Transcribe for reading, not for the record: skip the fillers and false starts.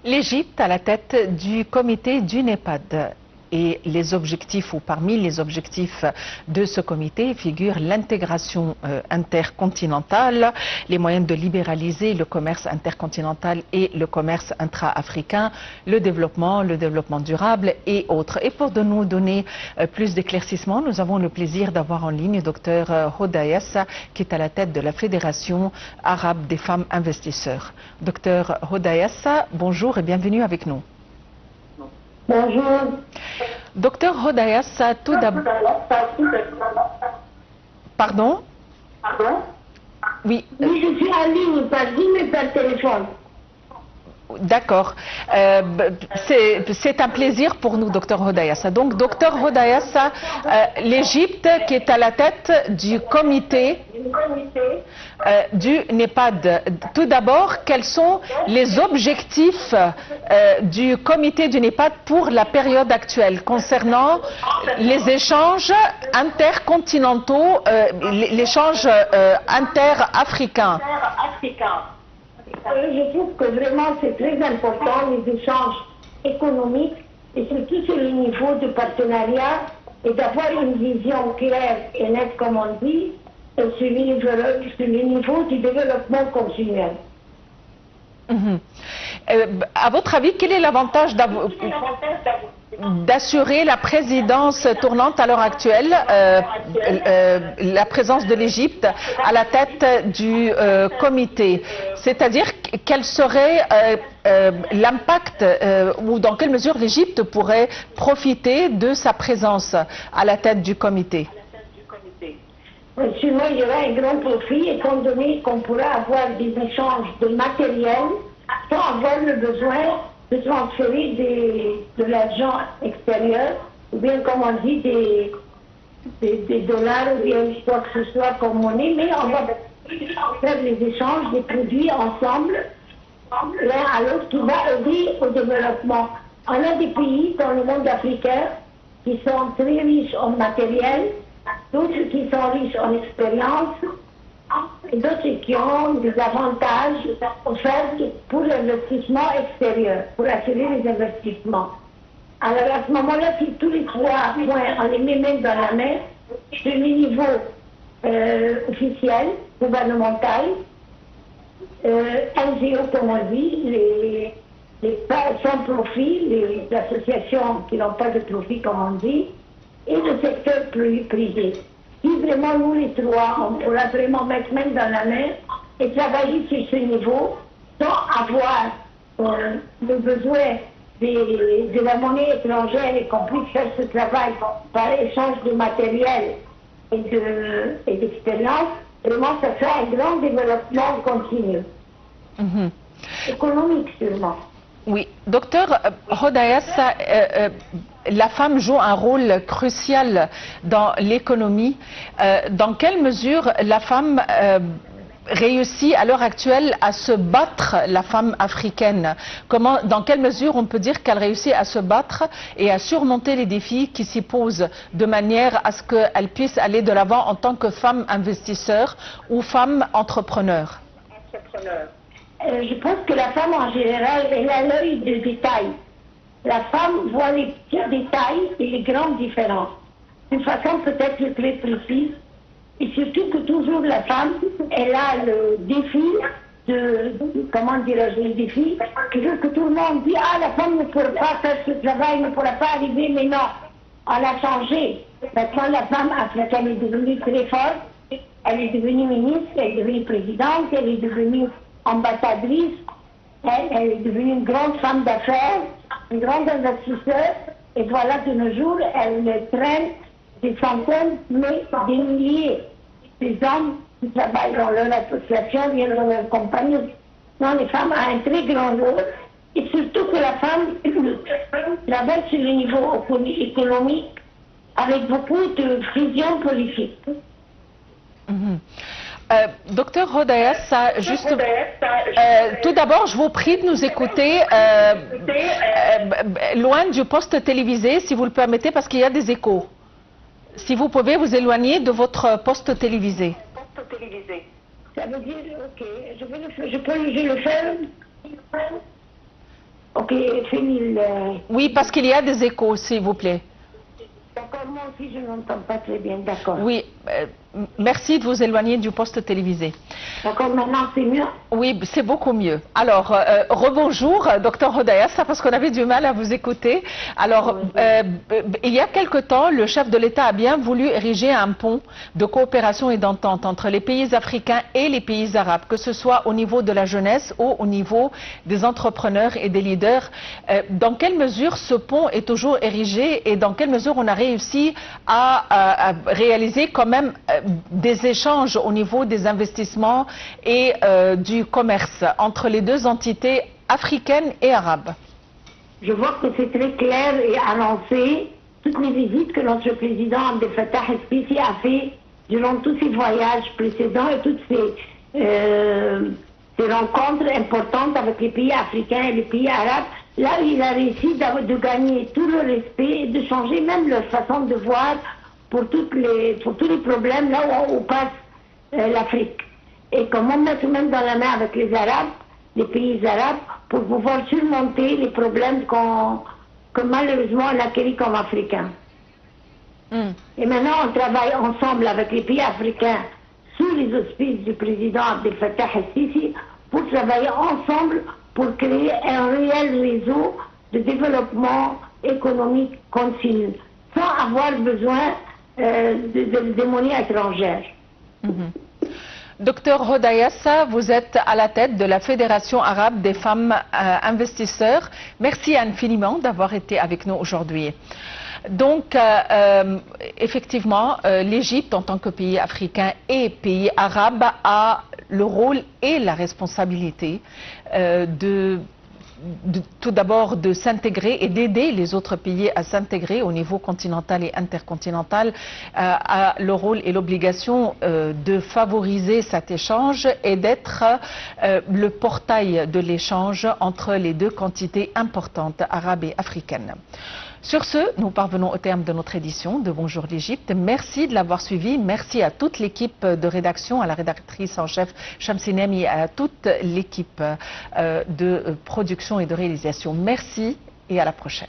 L'Égypte à la tête du comité du NEPAD. Et les objectifs, ou parmi les objectifs de ce comité, figurent l'intégration intercontinentale, les moyens de libéraliser le commerce intercontinental et le commerce intra-africain, le développement durable et autres. Et pour nous donner plus d'éclaircissements, nous avons le plaisir d'avoir en ligne Dr Hoda Yassa, qui est à la tête de la Fédération arabe des femmes investisseurs. Dr Hoda Yassa, bonjour et bienvenue avec nous. Bonjour. Docteur Hoda Yassa, tout d'abord... Pardon? Pardon? Oui. Oui, je suis en ligne, par Zoom mais par téléphone. D'accord. C'est un plaisir pour nous, docteur Hoda Yassa. Donc, docteur Hoda Yassa, l'Égypte qui est à la tête du comité du NEPAD. Tout d'abord, quels sont les objectifs du comité du NEPAD pour la période actuelle concernant les échanges intercontinentaux, l'échange interafricain? Je trouve que vraiment c'est très important les échanges économiques et surtout sur le niveau de partenariat et d'avoir une vision claire et nette, comme on dit, sur le niveau du développement continuel. À votre avis, quel est l'avantage d'assurer la présidence tournante à l'heure actuelle, la présence de l'Égypte à la tête du comité? C'est-à-dire quel serait l'impact ou dans quelle mesure l'Égypte pourrait profiter de sa présence à la tête du comité? Sûrement, il y aura un grand profit étant donné qu'on pourra avoir des échanges de matériel sans avoir le besoin de transférer de l'argent extérieur, ou bien comme on dit des dollars ou bien quoi que ce soit comme monnaie, mais on va faire les échanges des produits ensemble, l'un à l'autre, qui va aider au développement. On a des pays dans le monde africain qui sont très riches en matériel, d'autres qui sont riches en expérience, et d'autres qui ont des avantages offerts pour l'investissement extérieur, pour assurer les investissements. Alors à ce moment-là, si tous les trois points, on les met même dans la main, sur le niveau officiel, gouvernemental, NGO comme on dit, les sans profit, les associations qui n'ont pas de profit comme on dit, et le secteur privé. Si vraiment nous les trois, on pourra vraiment mettre même dans la main et travailler sur ce niveau sans avoir le besoin de la monnaie étrangère et qu'on puisse faire ce travail par échange de matériel et d'expérience, vraiment ça fait un grand développement continu. Économique sûrement. Oui, docteur Hoda Yassa, la femme joue un rôle crucial dans l'économie. Dans quelle mesure la femme réussit à l'heure actuelle à se battre, la femme africaine? Dans quelle mesure on peut dire qu'elle réussit à se battre et à surmonter les défis qui s'y posent de manière à ce qu'elle puisse aller de l'avant en tant que femme investisseur ou femme entrepreneur? Je pense que la femme en général, elle a l'œil de détail. La femme voit les petits détails et les grandes différences. D'une façon peut-être très précise. Et surtout que toujours la femme, elle a le défi comment dirais-je, le défi, que tout le monde dit, ah, la femme ne pourra pas faire ce travail, ne pourra pas arriver, mais non, on a changé. Maintenant, la femme africaine est devenue très forte, elle est devenue ministre, elle est devenue présidente, elle est devenue ambassadrice, elle est devenue une grande femme d'affaires, une grande investisseur, et voilà, de nos jours, elle traîne des centaines, mais des milliers des hommes qui travaillent dans leur association, bien dans leur compagnie. Non, les femmes ont un très grand rôle, et surtout que la femme travaille sur le niveau économique avec beaucoup de vision politique. Docteur Hoda Yassa, tout d'abord, je vous prie de nous écouter loin du poste télévisé, si vous le permettez, parce qu'il y a des échos. Si vous pouvez vous éloigner de votre poste télévisé. Ça veut dire, ok, je peux le faire. Ok, fini le... Oui, parce qu'il y a des échos, s'il vous plaît. D'accord, moi aussi je n'entends pas très bien, d'accord. Oui, merci de vous éloigner du poste télévisé. D'accord, maintenant c'est mieux? Oui, c'est beaucoup mieux. Alors, rebonjour, docteur Hodayassa, parce qu'on avait du mal à vous écouter. Alors, il y a quelque temps, le chef de l'État a bien voulu ériger un pont de coopération et d'entente entre les pays africains et les pays arabes, que ce soit au niveau de la jeunesse ou au niveau des entrepreneurs et des leaders. Dans quelle mesure ce pont est toujours érigé et dans quelle mesure on a réussi à réaliser quand même des échanges au niveau des investissements et du commerce entre les deux entités africaines et arabes? Je vois que c'est très clair et annoncé. Toutes les visites que notre président Abdel Fattah el-Sisi a fait durant tous ses voyages précédents et toutes ces rencontres importantes avec les pays africains et les pays arabes, là il a réussi de gagner tout le respect et de changer même leur façon de voir pour tous les problèmes là où passe l'Afrique. Et comment mettre même dans la main avec les Arabes, les pays arabes, pour pouvoir surmonter les problèmes que malheureusement on acquérit comme Africains. Et maintenant on travaille ensemble avec les pays africains sous les auspices du président Abdel Fattah el-Sisi pour travailler ensemble pour créer un réel réseau de développement économique continu, sans avoir besoin de monnaies étrangères. Docteur Hodayassa, vous êtes à la tête de la Fédération arabe des femmes investisseurs. Merci infiniment d'avoir été avec nous aujourd'hui. Donc, effectivement, l'Égypte, en tant que pays africain et pays arabe, a le rôle et la responsabilité tout d'abord de s'intégrer et d'aider les autres pays à s'intégrer au niveau continental et intercontinental, a le rôle et l'obligation de favoriser cet échange et d'être le portail de l'échange entre les deux quantités importantes, arabes et africaines. Sur ce, nous parvenons au terme de notre édition de Bonjour l'Égypte. Merci de l'avoir suivi. Merci à toute l'équipe de rédaction, à la rédactrice en chef Shamsi Nemi et à toute l'équipe de production et de réalisation. Merci et à la prochaine.